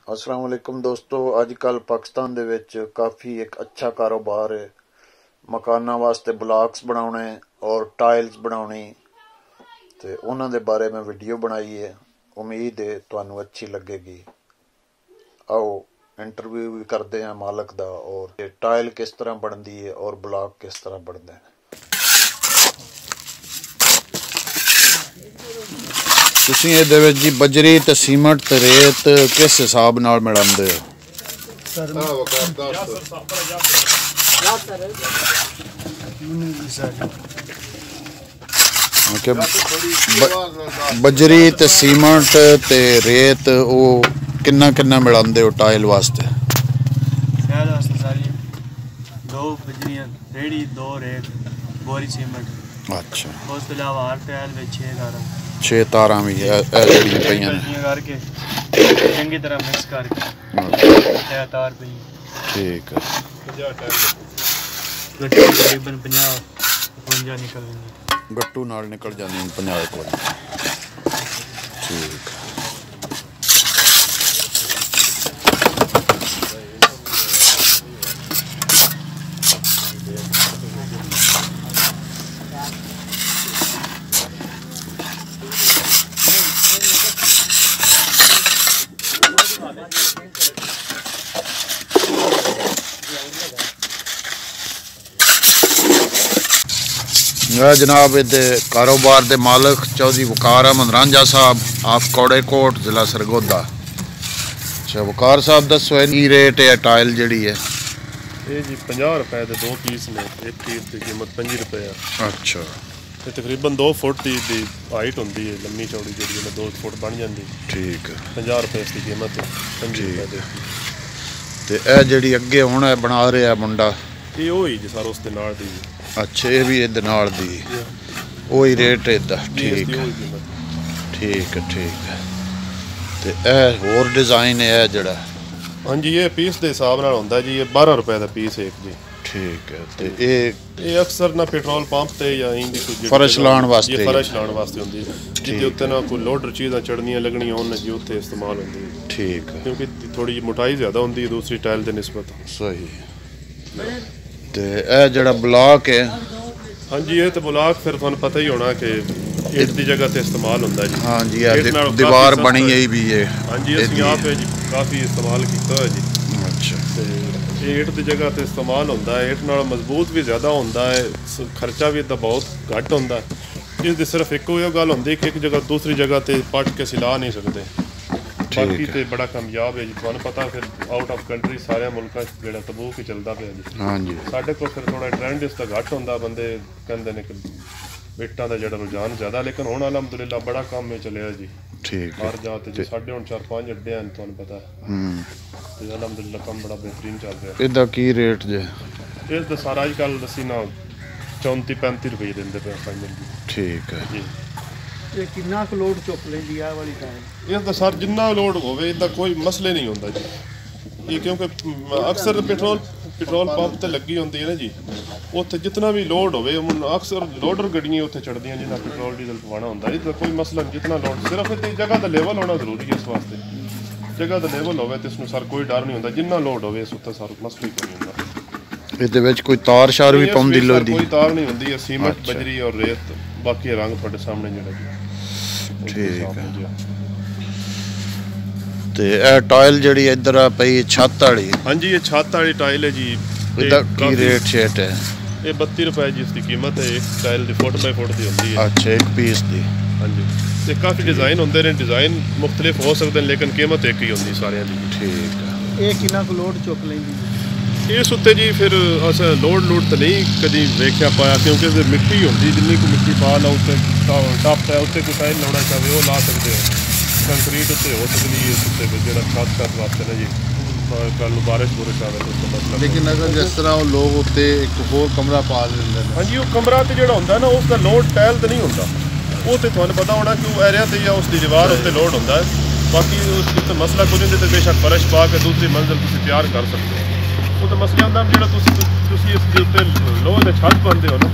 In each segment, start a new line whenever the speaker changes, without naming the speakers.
अस्सलाम वालेकुम दोस्तों, अजकल पाकिस्तान दे विच काफ़ी एक अच्छा कारोबार है मकाना वास्ते ब्लॉक्स बनाने और टाइल्स बनानी। तो उन्हां दे बारे में वीडियो बनाई है, उम्मीद है तुहानू अच्छी लगेगी। आओ इंटरव्यू भी करते हैं मालक दा और टाइल किस तरह बनती है और ब्लॉक किस तरह बनते हैं। तुसीं इहदे विच जी बजरी ते सीमेंट ते रेत किस हिसाब नाल मिलांदे हो? बजरी ते सीमेंट ते रेत वो किन्ना किन्ना मिलांदे हो टाइल वास्ते?
दो बजरियां रेड़ी, दो रेत, बोरी सीमेंट।
अच्छा,
उस तो इलावा हर टाइल में
6 तारा भी
करके चंगी तरह मिक्स करके तार पई। ठीक है, तकरीबन 50-55 निकल जाएंगे।
गट्टू नाल निकल जाने 50 ठीक। जनाब इहदे कारोबार दे मालिक चौधरी वकार अहमद रांझा साहब आफ कौड़ेकोट जिला सरगोदा। अच्छा वकार साहब दसो की रेट है टाइल जड़ी है?
ये जी 50 रुपए के 2 पीस ने, एक पीस की कीमत 5 रुपए।
अच्छा,
ते तकरीबन 2 फुट की हाइट होंदी है, लम्मी चौड़ी जी 2 फुट बन जाती। ठीक है, 50 रुपए इसकी कीमत है, 5 रुपए।
ते ए जड़ी अगे हुण बना रहा है मुंडा,
ये वही जी सर उसके नाल दी।
अच्छा, ये भी इहदे नाल दी वही रेट है इहदा। ठीक ठीक है। ते ए होर डिजाइन है जड़ा?
हाँ जी, ये पीस के हिसाब नाल होंदा जी, ये 12 रुपए का पीस एक जी।
ठीक है, ते
ये अक्सर ना पेट्रोल पंप ते या इंदी कोई
फर्श लाने वास्ते,
ये फर्श लाने वास्ते होंदी है, जिद्दे उत्ते ना कोई लोडर चीज़ां चढ़नियां लगनियां उन्हें जी उत्ते इस्तेमाल होंदी है। ठीक है, क्योंकि थोड़ी मोटाई ज़्यादा होंदी है दूसरी टाइल के निस्बत। सही। ते ए जड़ा ब्लॉक है? हाँ जी, ये तो ब्लॉक फिर तुहानू पता ही होना कि ईट की जगह ते इस्तेमाल होंदा जी। हाँ जी,
दीवार बनी यही भी है।
हाँ जी, असं आप जी काफ़ी इस्तेमाल किया है जी। अच्छा, ईट की जगह ते इस्तेमाल होंदा है, ईट नाल मजबूत भी ज़्यादा होंदा है, खर्चा भी इदा बहुत घट होंदा है। इसकी सिर्फ एक गल होंदी कि एक जगह दूसरी जगह ते पट के सिला नहीं सकते। बाकी तो बड़ा कामयाब है जी, तुहानू पता फिर आउट ऑफ कंट्री सारे मुल्कों जो तबूक ही चलता पे जी। हाँ जी, साढ़े को फिर थोड़ा ट्रेंड इसका घट होंदा, बंदे कहते हैं कि बेटा का जो रुझान ज़्यादा, लेकिन हुण अलहमदुलिल्लाह बड़ा काम में चलिया जी। ठीक, हर जाते जी साढ़े हुण 4-5 अड्डे हैं, तुहानू पता है। अलहमदुलिल्लाह काम बड़ा बेहतरीन चल रहा है।
इहदा की रेट जे?
इसका सारा अजकल दसी ना 34-35 रुपये देंगे पे फाइनल जी। ठीक है जी।
ये कितना लोड चुक लेंदी है वाली टाइल?
ये तो सर जिन्ना लोड होवे इदा कोई मसले नहीं होंदा जी। ये क्योंकि अक्सर पेट्रोल पंप ते लगी होंदी है ना जी, उत्थे जितना भी लोड होवे अक्सर लोडर गड्डियां उत्थे चढ़दियां जिन्ना पेट्रोल डीजल पवाना होंदा। इदा कोई मसला नहीं, जितना लोड सिर्फ इतनी जगह का लेवल होना जरूरी है। इस वास्ते जगह का लेवल होवे तो इसमें सर कोई डर नहीं होंदा, जिन्ना लोड होवे इस उत्ते सर मसला ही नहीं होंदा।
इहदे विच कोई तार शार भी पाउंदी लोदी?
कोई तार नहीं होंदी है, सीमेंट बजरी और रेत, बाकी रंग थोड़े सामने जेड़ा जी। ठीक है,
ते ए टाइल जड़ी इधर पई छत वाली?
हाँ जी, ये छत वाली टाइल है जी।
इदा की रेट शेट है?
ये 32 रुपए जी इसकी कीमत है, एक टाइल दी फुट बाय फुट दी होंदी है।
अच्छा, एक पीस दी? हाँ जी,
ते काफ़ी डिज़ाइन होंदे ने, डिज़ाइन मुख्तलिफ हो सकते हैं लेकिन कीमत एक ही होंदी सारे दी। ठीक
है, ये कितना को लोड चुक लेंदी?
इस उत्ते जी फिर अस लोड तो नहीं कभी वेख्या पाया, क्योंकि मिट्टी होंदी, जिन्नी को मिट्टी पा ला उत्ते टप है, उत्ते कोई टाइल लाना चाहे वो ला सकते हो। कंक्रीट उत्ते हो सकती है, इस उत्ते जो छत वास्ते ना जी, कल बारिश बुरिश आवे तो उसका मतलब।
लेकिन अगर जिस तरह वो लोग उत्ते एक होर कमरा पा लेंदे ने?
हाँ जी, वो कमरा तो जो होंदा ना उसका लोड टाइल तो नहीं होंदा, वो तो तुहानू पता होना कि वो एरिया ते या उसकी दीवार उत्ते लोड होंदा है। बाकी उस मसला कुछ नहीं, तो बेशक फर्श पा के दूसरी मंजिल तुसीं तैयार कर सकते हो। वो तो मसला होंदा जो तुसीं इस उत्ते लोहे दे छत पांदे हो ना,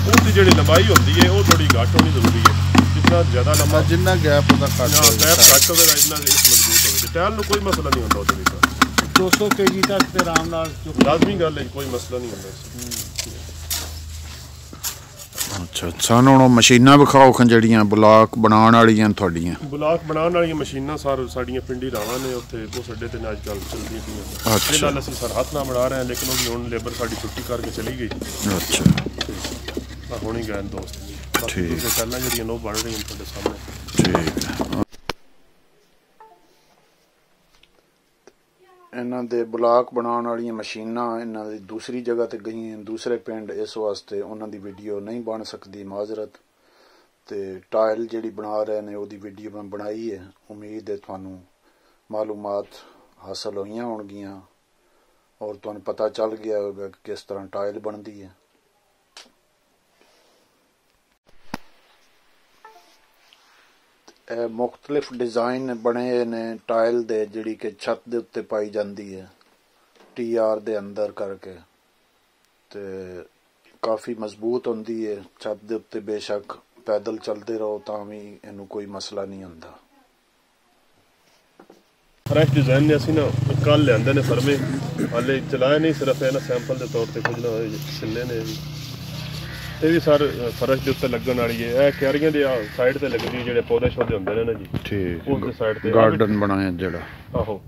उसकी जी लंबाई होंदी है वो थोड़ी घट होनी जरूरी है। जितना ज़्यादा लंबा,
जिन्ना गैप होंदा घट,
गैप घट होवे इतना इस मजबूत होवे। ਟਾਇਲ ਨੂੰ ਕੋਈ ਮਸਲਾ ਨਹੀਂ ਹੁੰਦਾ ਉਹਦੇ ਵਿੱਚ
200 kg ਤੱਕ ਤੇ ਆਰਾਮ ਨਾਲ
ਲਾਜ਼ਮੀ ਗੱਲ ਹੈ ਕੋਈ ਮਸਲਾ ਨਹੀਂ ਹੁੰਦਾ
ਅੱਛਾ ਸਾਨੂੰ ਹੁਣ ਮਸ਼ੀਨਾਂ ਵਿਖਾਓ ਜਿਹੜੀਆਂ ਬਲਾਕ ਬਣਾਉਣ ਵਾਲੀਆਂ ਤੁਹਾਡੀਆਂ
ਬਲਾਕ ਬਣਾਉਣ ਵਾਲੀਆਂ ਮਸ਼ੀਨਾਂ ਸਾਡੀਆਂ ਪਿੰਡੀ ਰਾਵਾਂ ਨੇ ਉੱਥੇ ਉਹ ਸਾਡੇ ਤੇ ਅੱਜ ਕੱਲ੍ਹ ਚੱਲਦੀਆਂ ਪਈਆਂ ਫਿਲਹਾਲ ਅਸੀਂ ਸਰ ਹੱਥ ਨਾਲ ਬਣਾ ਰਹੇ ਹਾਂ ਲੇਕਿਨ ਉਹਦੀ ਹੁਣ ਲੇਬਰ ਸਾਡੀ ਛੁੱਟੀ ਕਰਕੇ ਚਲੀ ਗਈ
ਅੱਛਾ
ਹੁਣ ਹੀ ਗਏ ਦੋਸਤ ਠੀਕ ਪਹਿਲਾਂ ਜਿਹੜੀਆਂ ਉਹ ਬਣ ਰਹੀਆਂ ਤੁਹਾਡੇ ਸਾਹਮਣੇ
ਠੀਕ ਇਹਨਾਂ ਦੇ ਬਲਾਕ ਬਣਾਉਣ ਵਾਲੀਆਂ ਮਸ਼ੀਨਾਂ ਇਹਨਾਂ ਦੀ ਦੂਸਰੀ ਜਗ੍ਹਾ ਤੇ ਗਈਆਂ ਦੂਸਰੇ ਪਿੰਡ ਇਸ ਵਾਸਤੇ ਉਹਨਾਂ ਦੀ ਵੀਡੀਓ ਨਹੀਂ ਬਣ ਸਕਦੀ ਮਾਜ਼ਰਤ ਤੇ ਟਾਇਲ ਜਿਹੜੀ ਬਣਾ ਰਹੇ ਨੇ ਉਹਦੀ ਵੀਡੀਓ ਮੈਂ ਬਣਾਈ ਹੈ ਉਮੀਦ ਹੈ ਤੁਹਾਨੂੰ ਮਾਲੂਮਾਤ ਹਾਸਲ ਹੋਈਆਂ ਹੋਣਗੀਆਂ ਔਰ ਤੁਹਾਨੂੰ ਪਤਾ ਚੱਲ ਗਿਆ ਹੋਵੇਗਾ ਕਿ ਕਿਸ ਤਰ੍ਹਾਂ ਟਾਇਲ ਬਣਦੀ ਹੈ ਮੁਖਤਲਿਫ ਡਿਜ਼ਾਈਨ ਬਣੇ ਨੇ ਟਾਇਲ ਦੇ ਜਿਹੜੀ ਕਿ ਛੱਤ ਦੇ ਉੱਤੇ ਪਾਈ ਜਾਂਦੀ ਹੈ TR ਦੇ ਅੰਦਰ ਕਰਕੇ ਤੇ ਕਾਫੀ ਮਜ਼ਬੂਤ ਹੁੰਦੀ ਹੈ ਛੱਤ ਦੇ ਉੱਤੇ ਬੇਸ਼ੱਕ ਪੈਦਲ ਚੱਲਦੇ ਰਹੋ ਤਾਂ ਵੀ ਇਹਨੂੰ ਕੋਈ ਮਸਲਾ ਨਹੀਂ ਹੁੰਦਾ
ਫਰੈਸ਼ ਡਿਜ਼ਾਈਨ ਨੇ ਅਸੀਂ ਨਾ ਕੱਲ ਲਿਆਂਦੇ ਨੇ ਫਰਮੇ ਹਾਲੇ ਚਲਾਇਆ ਨਹੀਂ ਸਿਰਫ ਇਹਨਾਂ ਸੈਂਪਲ ਦੇ ਤੌਰ ਤੇ ਕੁਝ ਨਾ ਹੋਏ ਛਿੱਲੇ ਨੇ ਇਹ ਵੀ ਸਰ ਫਰਸ਼ ਦੇ ਉੱਤੇ ਲੱਗਣ ਵਾਲੀ ਹੈ ਇਹ ਕਿਆਰੀਆਂ ਦੇ ਸਾਈਡ ਤੇ ਲੱਗਦੀ ਜਿਹੜੇ ਪੌਦੇ ਸ਼ੌਦੇ ਹੁੰਦੇ ਨੇ ਨਾ ਜੀ
ਠੀਕ
ਉਸ ਦੇ ਸਾਈਡ ਤੇ
ਗਾਰਡਨ ਬਣਾਇਆ ਜਿਹੜਾ
ਆਹੋ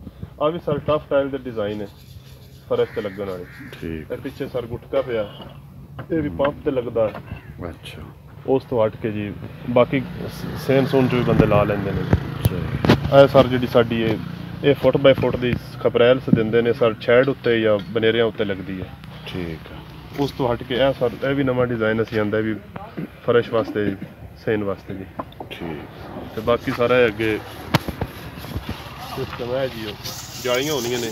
ਆ ਵੀ ਸਰ ਟਫ ਟਾਈਲ ਦੇ ਡਿਜ਼ਾਈਨ ਹੈ ਫਰਸ਼ ਤੇ ਲੱਗਣ ਵਾਲੇ
ਠੀਕ
ਇਹ ਪਿੱਛੇ ਸਰ ਗੁਟਕਾ ਪਿਆ ਇਹ ਵੀ ਪੰਪ ਤੇ ਲੱਗਦਾ
ਅੱਛਾ
ਉਸ ਤੋਂ ਹਟ ਕੇ ਜੀ ਬਾਕੀ ਸੇਮ ਸੂਨ ਚ ਵੀ ਬੰਦੇ ਲਾ ਲੈਂਦੇ ਨੇ ਇਹ ਸਰ ਜਿਹੜੀ ਸਾਡੀ ਇਹ ਫੁੱਟ ਬਾਈ ਫੁੱਟ ਦੀ ਖਪਰੈਲਸ ਦਿੰਦੇ ਨੇ ਸਰ ਛੈਡ ਉੱਤੇ ਜਾਂ ਬਨੇਰਿਆਂ ਉੱਤੇ ਲੱਗਦੀ ਹੈ
ਠੀਕ
ਉਸ ਤੋਂ ਹਟ ਕੇ ਇਹ ਸਰ ਇਹ ਵੀ ਨਵਾਂ ਡਿਜ਼ਾਈਨ ਅਸੀਂ ਆਂਦਾ ਵੀ ਫਰਸ਼ ਵਾਸਤੇ ਸੇਨ ਵਾਸਤੇ ਜੀ
ਠੀਕ
ਤੇ ਬਾਕੀ ਸਾਰਾ ਅੱਗੇ ਸਿਸਟਮ ਹੈ ਜੀ ਜਾਲੀਆਂ ਹੋਣੀਆਂ ਨੇ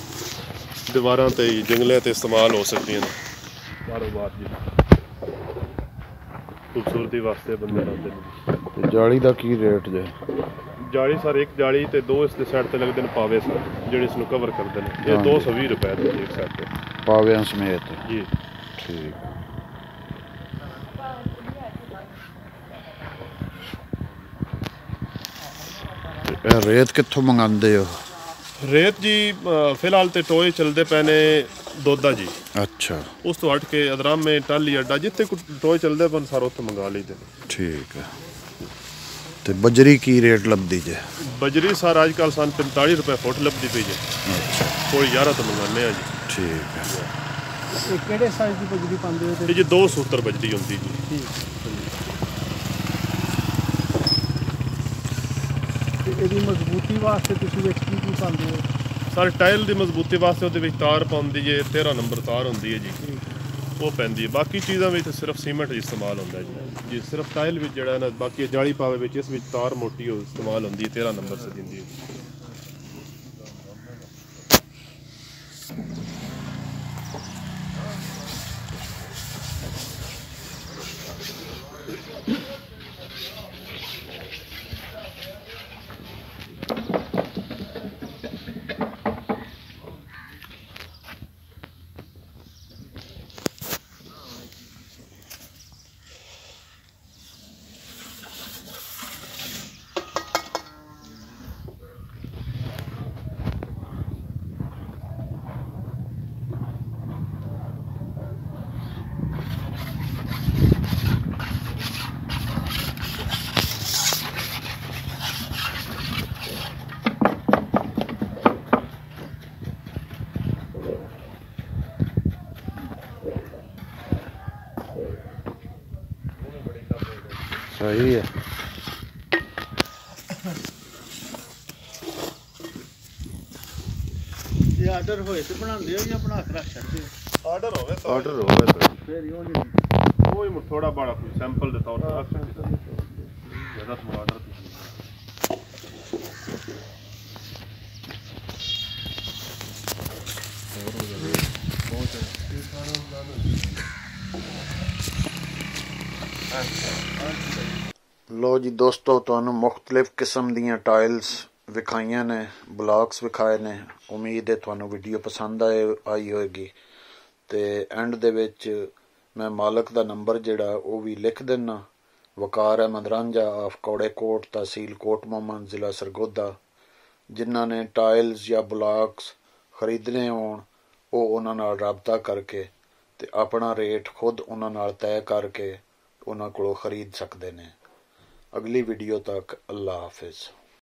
ਦੀਵਾਰਾਂ ਤੇ ਜੰਗਲਿਆਂ ਤੇ ਇਸਤੇਮਾਲ ਹੋ ਸਕਦੀਆਂ ਨੇ ਬਾਰੋ ਬਾਰ ਜੀ ਖੂਬਸੂਰਤੀ ਵਾਸਤੇ ਬੰਦੇ ਲਾਉਂਦੇ ਨੇ
ਤੇ ਜਾਲੀ ਦਾ ਕੀ ਰੇਟ ਜੇ
ਜਾਲੀ ਸਰ ਇੱਕ ਜਾਲੀ ਤੇ ਦੋ ਇਸ ਦੇ ਸਾਈਡ ਤੇ ਲੱਗਦੇ ਨੇ ਪਾਵੇ ਸਰ ਜਿਹੜੇ ਇਸ ਨੂੰ ਕਵਰ ਕਰਦੇ ਨੇ ਇਹ 220 ਰੁਪਏ ਦੇ ਇੱਕ ਸਾਈਡ ਤੇ
ਪਾਵਿਆਂ ਸਮੇਤ
ਜੀ
ਠੀਕ ਇਹ ਰੇਤ ਕਿੱਥੋਂ ਮੰਗਾਉਂਦੇ ਹੋ
ਰੇਤ ਜੀ ਫਿਲਹਾਲ ਤੇ ਟੋਏ ਚੱਲਦੇ ਪਏ ਨੇ ਦੋਦਾ ਜੀ
ਅੱਛਾ
ਉਸ ਤੋਂ ਹਟ ਕੇ ਅਦਰਾਮੇ ਟਾਲੀ ਅੱਡਾ ਜਿੱਥੇ ਟੋਏ ਚੱਲਦੇ ਪਨ ਸਰ ਉੱਥੇ ਮੰਗਾ ਲਈਦੇ ਨੇ
ਠੀਕ ਹੈ ਤੇ ਬਜਰੀ ਕੀ ਰੇਟ ਲੱਭਦੀ ਜੇ
ਬਜਰੀ ਸਰ ਅੱਜ ਕੱਲ੍ਹ ਸਾਨੂੰ 45 ਰੁਪਏ ਫੁੱਟ ਲੱਭਦੀ ਪਈ ਜੇ
ਅੱਛਾ
ਕੋਈ 11 ਤੋਂ ਮੰਗਾਉਂਦੇ ਆ ਜੀ
ਠੀਕ ਹੈ
ਇਹ ਕਿਹੜੇ ਸਾਈਜ਼ ਦੀ ਬਜਰੀ ਪਾਉਂਦੇ ਹੋ
ਇਹ ਜੀ 2 ਸੂਤਰ ਬਜਰੀ ਹੁੰਦੀ ਜੀ
ਠੀਕ ਤੇ ਇਹਦੀ ਮਜ਼ਬੂਤੀ ਵਾਸਤੇ ਤੁਸੀਂ ਵਿੱਚ ਕੀ ਪਾਉਂਦੇ ਹੋ
ਸਰ ਟਾਇਲ ਦੀ ਮਜ਼ਬੂਤੀ ਵਾਸਤੇ ਉਹਦੇ ਵਿੱਚ ਤਾਰ ਪਾਉਂਦੀ ਜੇ 13 ਨੰਬਰ ਤਾਰ ਹੁੰਦੀ ਹੈ ਜੀ ਉਹ ਪੈਂਦੀ ਹੈ ਬਾਕੀ ਚੀਜ਼ਾਂ ਵਿੱਚ ਸਿਰਫ ਸੀਮੈਂਟ ਇਸਤੇਮਾਲ ਹੁੰਦਾ ਜੀ ਸਿਰਫ ਟਾਇਲ ਵਿੱਚ ਜਿਹੜਾ ਨਾ ਬਾਕੀ ਜਾਲੀ ਪਾਵੇ ਵਿੱਚ ਇਸ ਵਿੱਚ ਤਾਰ ਮੋਟੀ ਉਹ ਇਸਤੇਮਾਲ ਹੁੰਦੀ ਹੈ 13 ਨੰਬਰ ਸੇ ਦਿੰਦੀ ਹੈ
सही है
ਇਹ ਆਰਡਰ ਹੋਏ ਤੇ ਬਣਾਉਂਦੇ ਹੋ ਜਾਂ ਬਣਾ ਕੇ ਰੱਖ ਛੱਡਦੇ ਹੋ
ਆਰਡਰ ਹੋਵੇ ਤਾਂ
ਫਿਰ ਹੀ ਉਹ
ਕੋਈ ਥੋੜਾ ਬੜਾ ਕੋਈ ਸੈਂਪਲ ਦੇ ਤੌਰ ਤੇ ਰੱਖ ਸਕਦੇ ਜ਼ਿਆਦਾ ਤੋਂ ਆਰਡਰ
लो जी दोस्तों तुहानू मुख्तलिफ किस्म दीयां टाइल्स विखाइयां ने ब्लॉक्स विखाए ने उम्मीद है तुहानू वीडियो पसंद आई होएगी ते एंड दे विच मैं मालक दा नंबर जिहड़ा वो भी लिख देना वकार अहमद रांझा ऑफ कौड़े कोट तहसील कोट मोहम्मद जिला सरगोदा ਜਿਨ੍ਹਾਂ ਨੇ ਟਾਇਲਸ ਜਾਂ ਬਲਾਕਸ ਖਰੀਦਣੇ ਹੋਣ ਉਹ ਉਹਨਾਂ ਨਾਲ ਰਾਬਤਾ ਕਰਕੇ ਤੇ ਆਪਣਾ ਰੇਟ ਖੁਦ ਉਹਨਾਂ ਨਾਲ ਤੈਅ ਕਰਕੇ ਉਹਨਾਂ ਕੋਲੋਂ ਖਰੀਦ ਸਕਦੇ ਨੇ। ਅਗਲੀ ਵੀਡੀਓ ਤੱਕ ਅੱਲਾ ਹਾਫਿਜ਼।